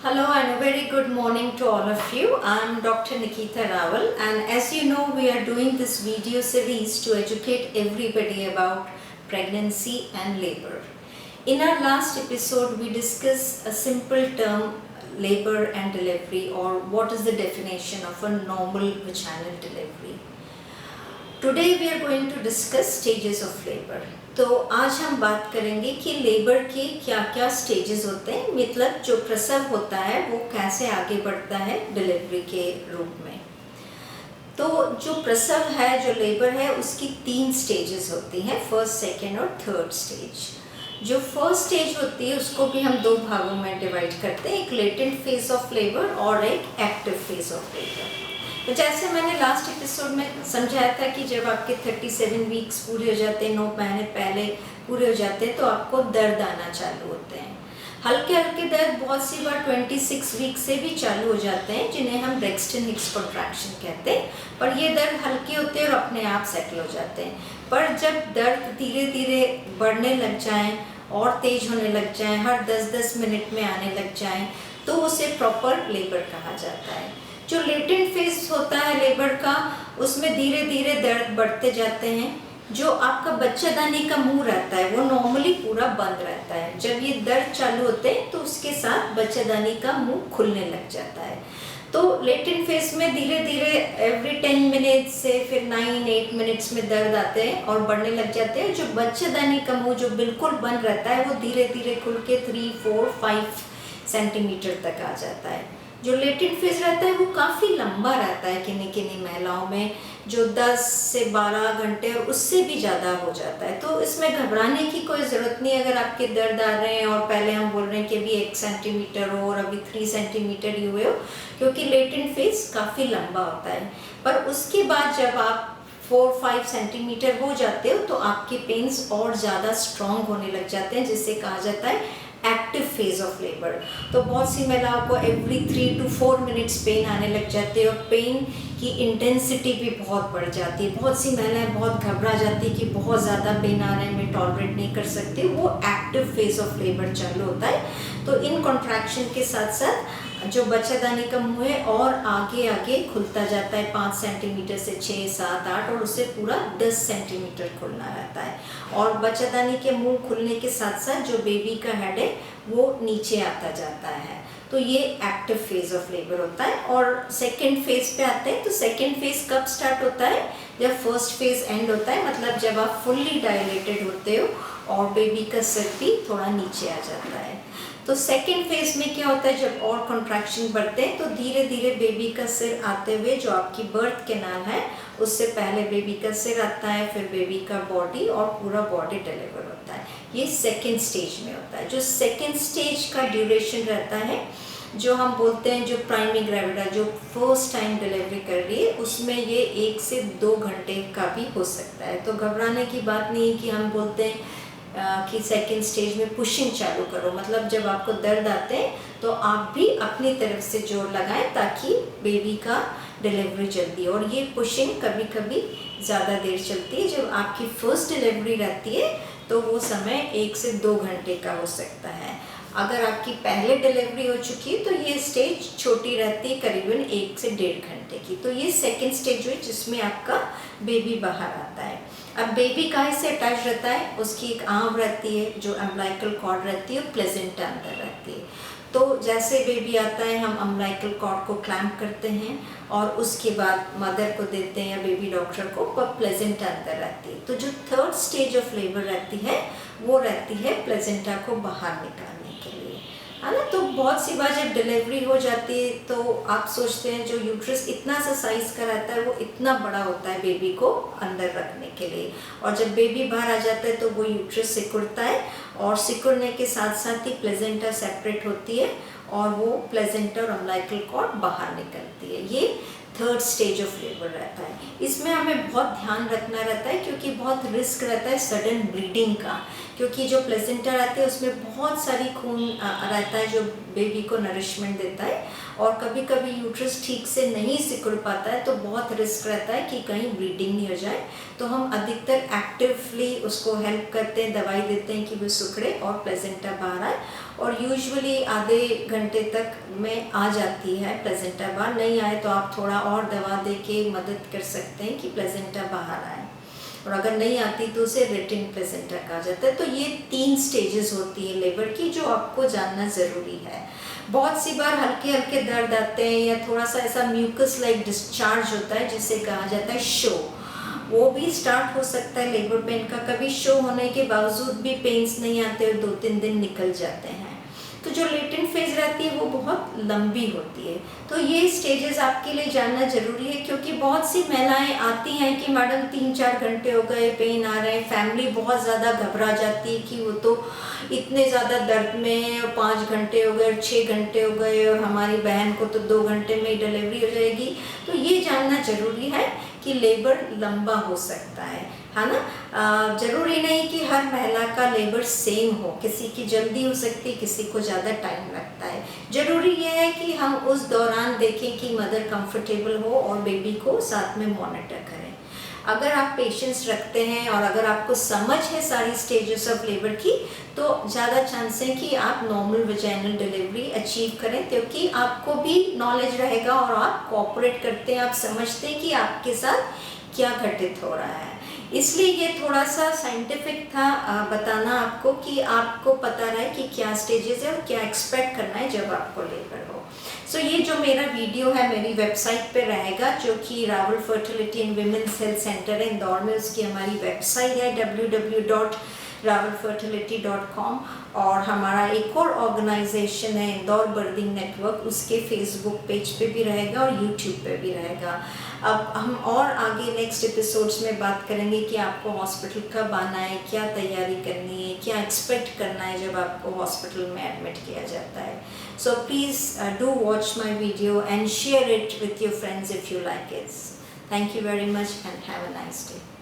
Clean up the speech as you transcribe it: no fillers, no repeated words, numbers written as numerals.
Hello and a very good morning to all of you. I am Dr. Nikita Rawal, and as you know we are doing this video series to educate everybody about pregnancy and labor. In our last episode we discussed a simple term, labor and delivery, or what is the definition of a normal vaginal delivery. Today we are going to discuss stages of labour. तो आज हम बात करेंगे कि labour के क्या क्या stages होते हैं, मतलब जो प्रसव होता है वो कैसे आगे बढ़ता है डिलीवरी के रूप में। तो जो प्रसव है, जो लेबर है, उसकी 3 स्टेजेस होती हैं, फर्स्ट, सेकेंड और थर्ड स्टेज। जो फर्स्ट स्टेज होती है उसको भी हम 2 भागों में डिवाइड करते हैं, एक लेटेंट फेज ऑफ लेबर और एक एक्टिव फेज ऑफ लेबर। तो जैसे मैंने लास्ट एपिसोड में समझाया था कि जब आपके 37 वीक्स पूरे हो जाते हैं, 9 महीने पहले पूरे हो जाते हैं, तो आपको दर्द आना चालू होते हैं। हल्के हल्के दर्द बहुत सी बार 26 वीक से भी चालू हो जाते हैं, जिन्हें हम ब्रेक्सटन हिक्स कॉन्ट्रैक्शन कहते हैं। पर ये दर्द हल्के होते हैं और अपने आप सेटल हो जाते हैं। पर जब दर्द धीरे धीरे बढ़ने लग जाएं और तेज होने लग जाएं, हर 10-10 मिनट में आने लग जाएं, तो उसे प्रॉपर लेबर कहा जाता है। जो लेटेंट फेज होता है लेबर का, उसमें धीरे धीरे दर्द बढ़ते जाते हैं। जो आपका बच्चादानी का मुंह रहता है वो नॉर्मली पूरा बंद रहता है। जब ये दर्द चालू होते हैं तो उसके साथ बच्चादानी का मुंह खुलने लग जाता है। तो लेटेंट फेज में धीरे धीरे एवरी 10 मिनट से फिर 9-8 मिनट्स में दर्द आते हैं और बढ़ने लग जाते हैं। जो बच्चादानी का मुंह जो बिल्कुल बंद रहता है वो धीरे धीरे खुल के 3, 4, 5 सेंटीमीटर तक आ जाता है। जो लेटेंट फेज रहता है वो काफ़ी लंबा रहता है किन्हीं किन्हीं महिलाओं में, जो 10 से 12 घंटे और उससे भी ज़्यादा हो जाता है। तो इसमें घबराने की कोई ज़रूरत नहीं अगर आपके दर्द आ रहे हैं और पहले हम बोल रहे हैं कि अभी 1 सेंटीमीटर हो और अभी 3 सेंटीमीटर ही हुए हो, क्योंकि लेटेंट फेज काफ़ी लंबा होता है। पर उसके बाद जब आप 4-5 सेंटीमीटर हो जाते हो तो आपके पेन्स और ज़्यादा स्ट्रॉन्ग होने लग जाते हैं, जिससे कहा जाता है एक्टिव फेज ऑफ लेबर। तो बहुत सी महिलाओं को एवरी 3 to 4 मिनट्स पेन आने लग जाते हैं और पेन की इंटेंसिटी भी बहुत बढ़ जाती है। बहुत सी महिलाएं बहुत घबरा जाती है कि बहुत ज़्यादा पेन आ रहा है, मैं टॉलरेट नहीं कर सकती। वो एक्टिव फेज ऑफ लेबर चालू होता है। तो इन कॉन्ट्रैक्शन के साथ साथ जो बच्चादानी का मुंह है और आगे आगे खुलता जाता है, 5 सेंटीमीटर से 6, 7, 8 और उससे पूरा 10 सेंटीमीटर खुलना रहता है। और बच्चादानी के मुंह खुलने के साथ साथ जो बेबी का हेड है वो नीचे आता जाता है। तो ये एक्टिव फेज ऑफ लेबर होता है। और सेकेंड फेज पे आते हैं। तो सेकेंड फेज कब स्टार्ट होता है? जब फर्स्ट फेज एंड होता है, मतलब जब आप फुल्ली डायलेटेड होते हो और बेबी का सिर भी थोड़ा नीचे आ जाता है। तो सेकेंड फेज में क्या होता है, जब और कॉन्ट्रैक्शन बढ़ते हैं तो धीरे धीरे बेबी का सिर आते हुए जो आपकी बर्थ कैनाल है उससे पहले बेबी का सिर आता है, फिर बेबी का बॉडी और पूरा बॉडी डिलीवर होता है। ये सेकेंड स्टेज में होता है। जो सेकेंड स्टेज का ड्यूरेशन रहता है, जो हम बोलते हैं जो प्राइमरी ग्रेविडा जो फर्स्ट टाइम डिलीवरी कर रही है, उसमें ये 1 से 2 घंटे का भी हो सकता है। तो घबराने की बात नहीं है कि हम बोलते हैं कि सेकेंड स्टेज में पुशिंग चालू करो, मतलब जब आपको दर्द आते हैं तो आप भी अपनी तरफ से जोर लगाएं ताकि बेबी का डिलीवरी जल्दी। और ये पुशिंग कभी कभी ज़्यादा देर चलती है। जब आपकी फर्स्ट डिलीवरी रहती है तो वो समय 1 से 2 घंटे का हो सकता है। अगर आपकी पहले डिलीवरी हो चुकी है तो ये स्टेज छोटी रहती है, करीबन 1 से 1.5 घंटे की। तो ये सेकेंड स्टेज हुई जिसमें आपका बेबी बाहर आता है। अब बेबी कहाँ से अटैच रहता है? उसकी एक आंव रहती है जो अम्बिलिकल कॉर्ड रहती है और प्लेसेंटा अंदर रहती है। तो जैसे बेबी आता है हम अम्बिलिकल कॉर्ड को क्लैम्प करते हैं और उसके बाद मदर को देते हैं या बेबी डॉक्टर को, पर प्लेसेंटा अंदर रहती है। तो जो थर्ड स्टेज ऑफ लेबर रहती है वो रहती है प्लेसेंटा को बाहर निकालने के लिए, है ना। तो बहुत सी बार जब डिलीवरी हो जाती है तो आप सोचते हैं जो यूट्रस इतना सा साइज़ का रहता है वो इतना बड़ा होता है बेबी को अंदर रखने के लिए, और जब बेबी बाहर आ जाता है तो वो यूट्रस सिकुड़ता है और सिकुड़ने के साथ साथ ही प्लेसेंटा सेपरेट होती है और वो प्लेसेंटा और अम्बिलिकल कॉर्ड बाहर निकलती है। ये थर्ड स्टेज ऑफ लेबर रहता है। इसमें हमें बहुत ध्यान रखना रहता है क्योंकि बहुत रिस्क रहता है सडन ब्लीडिंग का, क्योंकि जो प्लेसेंटा रहता है उसमें बहुत सारी खून रहता है जो बेबी को नरिशमेंट देता है, और कभी कभी यूट्रस ठीक से नहीं सिकुड़ पाता है तो बहुत रिस्क रहता है कि कहीं ब्लीडिंग नहीं हो जाए। तो हम अधिकतर एक्टिवली उसको हेल्प करते हैं, दवाई देते हैं कि वो सिकुड़े और प्लेसेंटा बाहर आए। और यूजुअली आधे घंटे तक में आ जाती है प्लेसेंटा बाहर। नहीं आए तो आप थोड़ा और दवा दे के मदद कर सकते हैं कि प्लेसेंटा बाहर आए, और अगर नहीं आती तो उसे रिटेन प्लेसेंटा कहा जाता है। तो ये 3 स्टेजेस होती है लेबर की जो आपको जानना ज़रूरी है। बहुत सी बार हल्के हल्के दर्द आते हैं या थोड़ा सा ऐसा म्यूकस लाइक डिस्चार्ज होता है जिसे कहा जाता है शो, वो भी स्टार्ट हो सकता है लेबर पेन का। कभी शो होने के बावजूद भी पेन्स नहीं आते और 2-3 दिन निकल जाते हैं। तो जो लेटेंट फेज रहती है वो बहुत लंबी होती है। तो ये स्टेजेस आपके लिए जानना ज़रूरी है, क्योंकि बहुत सी महिलाएं आती हैं कि मैडम 3-4 घंटे हो गए, पेन आ रहे हैं, फैमिली बहुत ज़्यादा घबरा जाती है कि वो तो इतने ज़्यादा दर्द में है और 5 घंटे हो गए और 6 घंटे हो गए और हमारी बहन को तो 2 घंटे में ही डिलीवरी हो जाएगी। तो ये जानना ज़रूरी है कि लेबर लंबा हो सकता है ना। ज़रूरी नहीं कि हर महिला का लेबर सेम हो, किसी की जल्दी हो सकती है, किसी को ज़्यादा टाइम लगता है। ज़रूरी यह है कि हम उस दौरान देखें कि मदर कंफर्टेबल हो और बेबी को साथ में मॉनिटर करें। अगर आप पेशेंस रखते हैं और अगर आपको समझ है सारी स्टेजेस ऑफ लेबर की, तो ज़्यादा चांस है कि आप नॉर्मल वेजाइनल डिलीवरी अचीव करें, क्योंकि आपको भी नॉलेज रहेगा और आप कोऑपरेट करते हैं, आप समझते हैं कि आपके साथ क्या घटित हो रहा है। इसलिए ये थोड़ा सा साइंटिफिक था बताना आपको, कि आपको पता रहे कि क्या स्टेजेस है और क्या एक्सपेक्ट करना है जब आपको लेबर हो। सो ये जो मेरा वीडियो है मेरी वेबसाइट पे रहेगा, जो कि Rawal fertility and women's health centre है इंदौर में, उसकी हमारी वेबसाइट है www.ravalfertility.com। और हमारा एक और ऑर्गेनाइजेशन है इंदौर बर्दिंग नेटवर्क, उसके फेसबुक पेज पे भी रहेगा और यूट्यूब पे भी रहेगा। अब हम और आगे नेक्स्ट एपिसोड्स में बात करेंगे कि आपको हॉस्पिटल कब आना है, क्या तैयारी करनी है, क्या एक्सपेक्ट करना है जब आपको हॉस्पिटल में एडमिट किया जाता है। So please do watch my video and share it with your friends if you like it. Thank you very much and have a nice day.